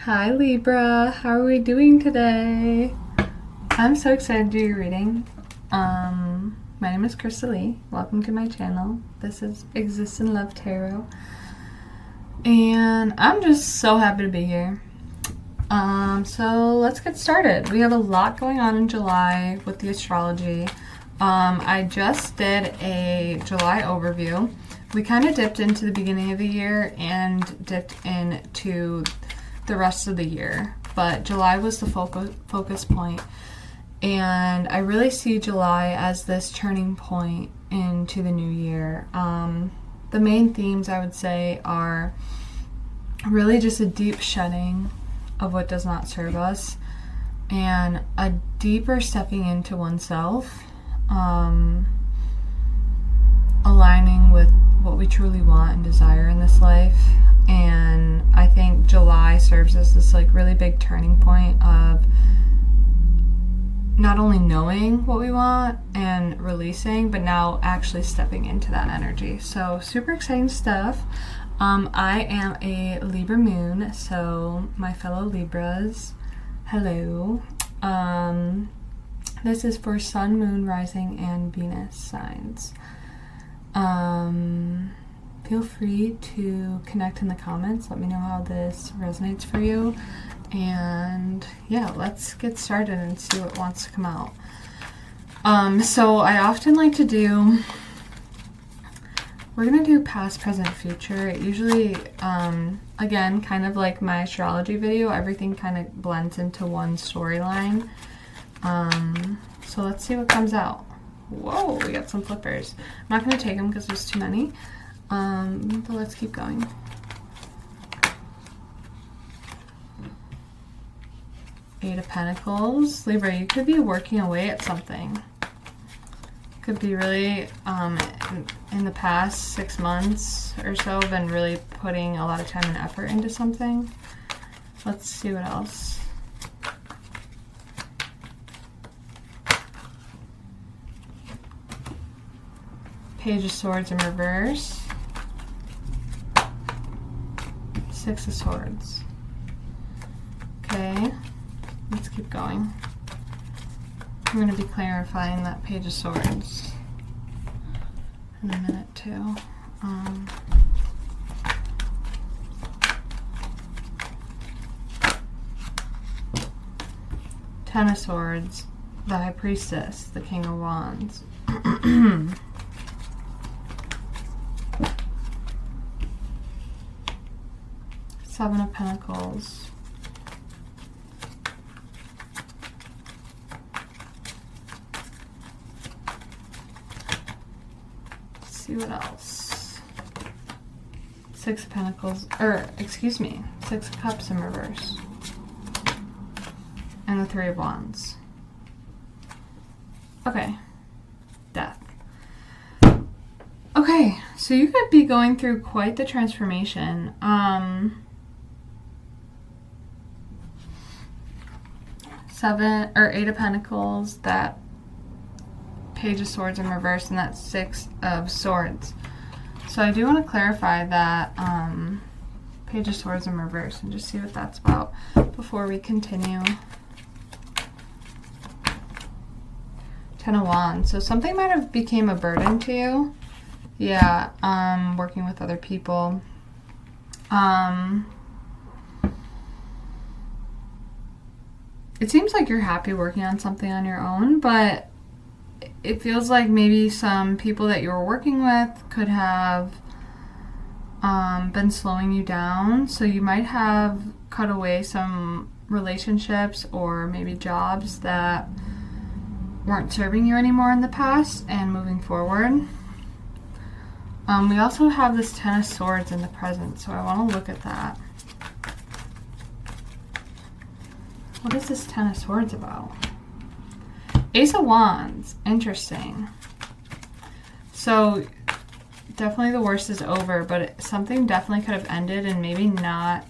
Hi Libra, how are we doing today? I'm so excited to do your reading. My name is Crystal Lee. Welcome to my channel. This is Exist in Love Tarot. And I'm just so happy to be here. So let's get started. We have a lot going on in July with the astrology. I just did a July overview. We kind of dipped into the beginning of the year and dipped into the rest of the year, but July was the focus point, and I really see July as this turning point into the new year. The main themes I would say are really just a deep shedding of what does not serve us and a deeper stepping into oneself, aligning with what we truly want and desire in this life. And I think July serves as this like really big turning point of not only knowing what we want and releasing, but now actually stepping into that energy. So super exciting stuff. I am a Libra moon, so my fellow Libras, hello. This is for Sun, Moon, Rising, and Venus signs. Feel free to connect in the comments. Let me know how this resonates for you. And yeah, let's get started and see what wants to come out. So I often like to do, we're going to do past, present, future. It usually, again, kind of like my astrology video, everything kind of blends into one storyline. So let's see what comes out. Whoa, we got some flippers. I'm not going to take them because there's too many. But let's keep going. Eight of Pentacles. Libra, you could be working away at something. Could be really, in the past 6 months or so, been really putting a lot of time and effort into something. Let's see what else. Page of Swords in reverse. Six of Swords. Okay, let's keep going. I'm going to be clarifying that Page of Swords in a minute too. Ten of Swords, the High Priestess, the King of Wands. Seven of Pentacles. Let's see what else. Six of Pentacles, excuse me, Six of Cups in reverse. And the Three of Wands. Okay. Death. Okay, so you could be going through quite the transformation. Eight of Pentacles, that Page of Swords in reverse, and that Six of Swords. So I do want to clarify that Page of Swords in reverse and just see what that's about before we continue. Ten of Wands. So something might have became a burden to you. Yeah, working with other people. It seems like you're happy working on something on your own, but it feels like maybe some people that you were working with could have been slowing you down. So you might have cut away some relationships or maybe jobs that weren't serving you anymore in the past and moving forward. We also have this Ten of Swords in the present, so I want to look at that. What is this Ten of Swords about? Ace of Wands. Interesting. So definitely the worst is over, but something definitely could have ended, and maybe not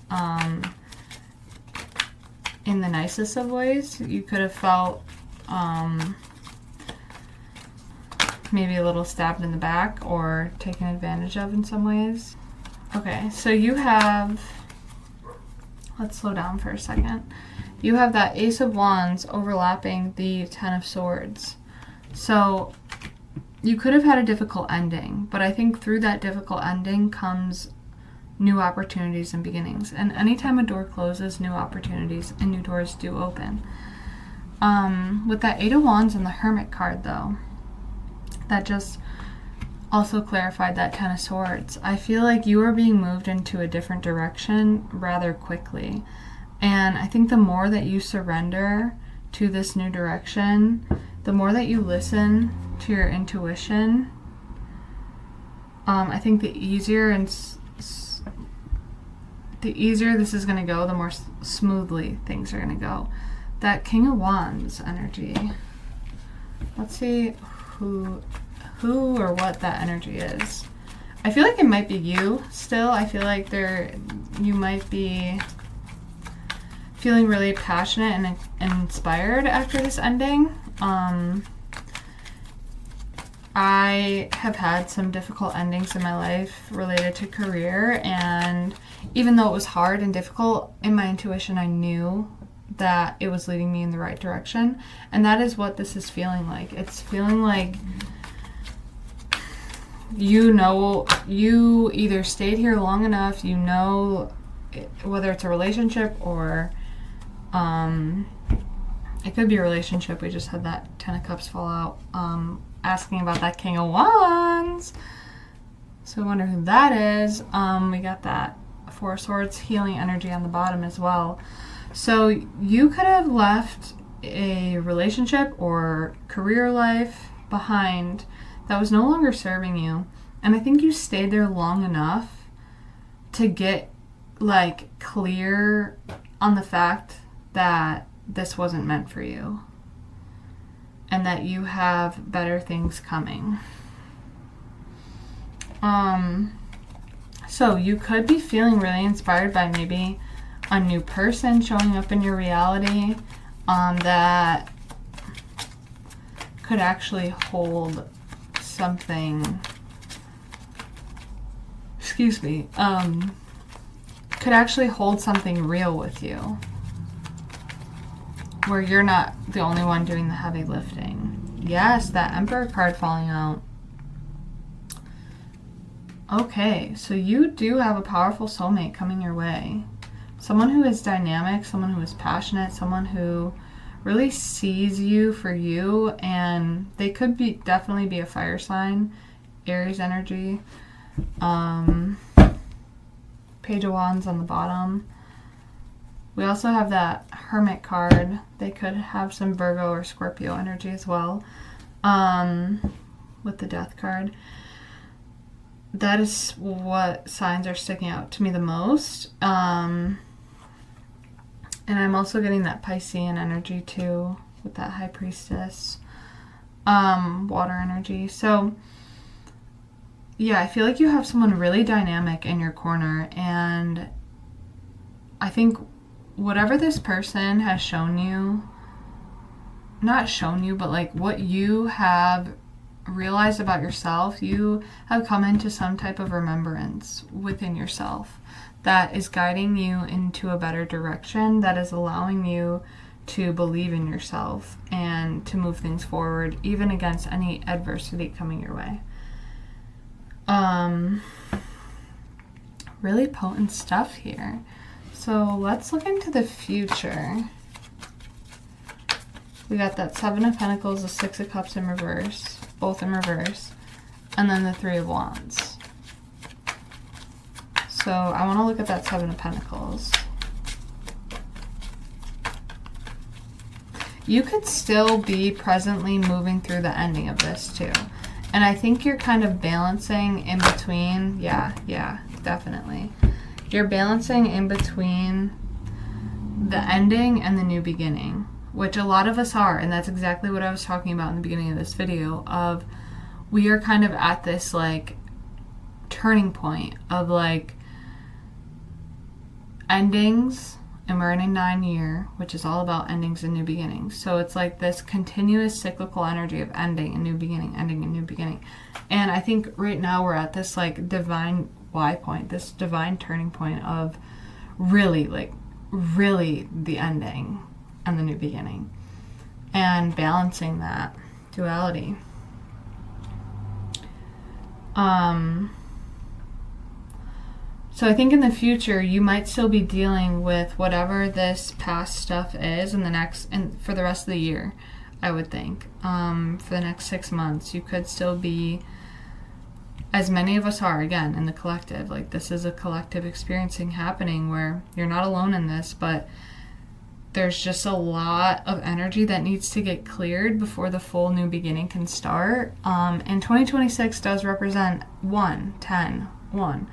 in the nicest of ways. You could have felt maybe a little stabbed in the back or taken advantage of in some ways. Okay, so you have, let's slow down for a second. You have that Ace of Wands overlapping the Ten of Swords. So you could have had a difficult ending, but I think through that difficult ending comes new opportunities and beginnings. And anytime a door closes, new opportunities and new doors do open. With that Eight of Wands and the Hermit card, though, that just also clarified that Ten of Swords. I feel like you are being moved into a different direction rather quickly. And I think the more that you surrender to this new direction, the more that you listen to your intuition, I think the easier this is going to go, the more smoothly things are going to go. That King of Wands energy. Let's see who or what that energy is. I feel like it might be you still. I feel like you might be feeling really passionate and inspired after this ending. I have had some difficult endings in my life related to career, and even though it was hard and difficult, in my intuition I knew that it was leading me in the right direction, and that is what this is feeling like. It's feeling like you either stayed here long enough, whether it's a relationship or it could be a relationship. We just had that Ten of Cups fall out, asking about that King of Wands. So I wonder who that is. We got that Four of Swords healing energy on the bottom as well. So you could have left a relationship or career life behind that was no longer serving you. And I think you stayed there long enough to get clear on the fact that this wasn't meant for you and that you have better things coming. So you could be feeling really inspired by maybe a new person showing up in your reality that could actually hold something, could actually hold something real with you, where you're not the only one doing the heavy lifting. Yes, that Emperor card falling out. Okay, so you do have a powerful soulmate coming your way. Someone who is dynamic, someone who is passionate, someone who really sees you for you, and they could definitely be a fire sign, Aries energy. Page of Wands on the bottom. We also have that Hermit card. They could have some Virgo or Scorpio energy as well, with the Death card. That is what signs are sticking out to me the most. And I'm also getting that Piscean energy too, with that High Priestess, water energy. So yeah, I feel like you have someone really dynamic in your corner, and I think whatever this person has shown you, not shown you, but what you have realized about yourself, you have come into some type of remembrance within yourself that is guiding you into a better direction, that is allowing you to believe in yourself and to move things forward, even against any adversity coming your way. Really potent stuff here. So let's look into the future. We got that Seven of Pentacles, the Six of Cups in reverse, both in reverse, and then the Three of Wands. So I want to look at that Seven of Pentacles. You could still be presently moving through the ending of this too. And I think you're kind of balancing in between. Yeah, definitely. You're balancing in between the ending and the new beginning, which a lot of us are. And that's exactly what I was talking about in the beginning of this video, of we are kind of at this turning point of endings, and we're in a 9-year, which is all about endings and new beginnings. So it's this continuous cyclical energy of ending and new beginning, ending and new beginning. And I think right now we're at this divine Y point, this divine turning point of really really the ending and the new beginning, and balancing that duality. So I think in the future you might still be dealing with whatever this past stuff is and for the rest of the year, I would think. For the next 6 months, you could still be, as many of us are, again, in the collective. Like, this is a collective experiencing happening where you're not alone in this, but there's just a lot of energy that needs to get cleared before the full new beginning can start. And 2026 does represent 1, 10, 1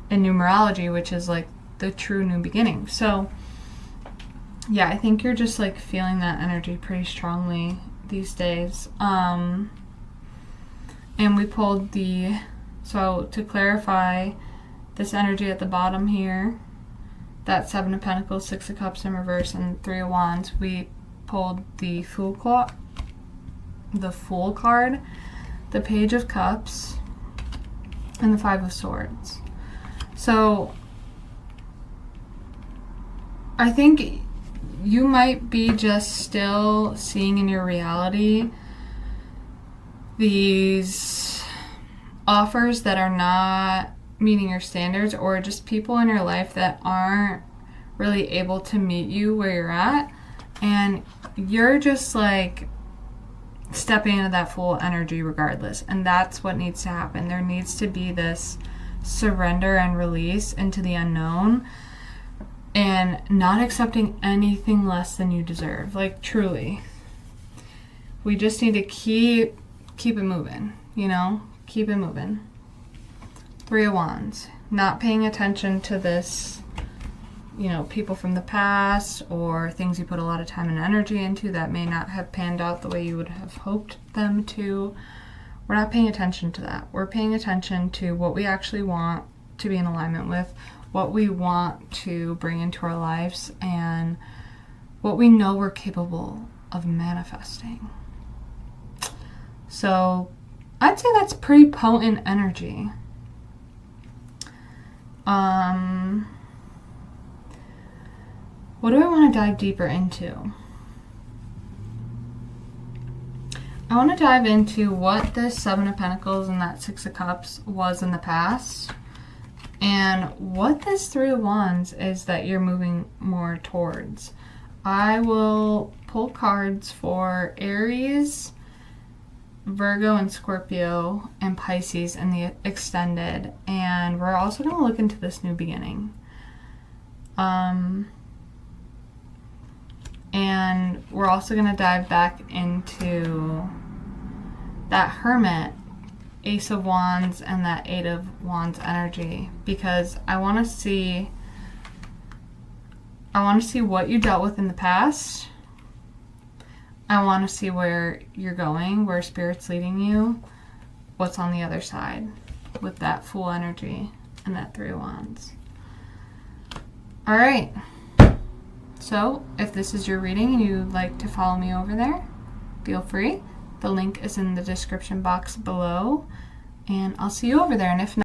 in numerology, which is like the true new beginning. So yeah, I think you're just like feeling that energy pretty strongly these days. And we pulled so to clarify this energy at the bottom here, that 7 of Pentacles, 6 of Cups in reverse, and 3 of Wands, we pulled the Fool card, the Page of Cups, and the 5 of Swords. So I think you might be just still seeing in your reality these offers that are not meeting your standards, or just people in your life that aren't really able to meet you where you're at, and you're just like stepping into that full energy regardless. And that's what needs to happen. There needs to be this surrender and release into the unknown, and not accepting anything less than you deserve. Like, truly, we just need to keep it moving, keep it moving. 3 of Wands, not paying attention to this, people from the past or things you put a lot of time and energy into that may not have panned out the way you would have hoped them to. We're not paying attention to that. We're paying attention to what we actually want to be in alignment with, what we want to bring into our lives, and what we know we're capable of manifesting. So I'd say that's pretty potent energy. What do I want to dive deeper into? I want to dive into what this 7 of Pentacles and that 6 of Cups was in the past, and what this 3 of Wands is that you're moving more towards. I will pull cards for Aries, Virgo, and Scorpio, and Pisces in the extended, and we're also going to look into this new beginning. And we're also going to dive back into that Hermit, Ace of Wands, and that 8 of Wands energy, because I want to see what you dealt with in the past. I want to see where you're going, where Spirit's leading you, what's on the other side with that Fool energy and that 3 of Wands. All right. So if this is your reading and you'd like to follow me over there, feel free. The link is in the description box below, and I'll see you over there. And if not,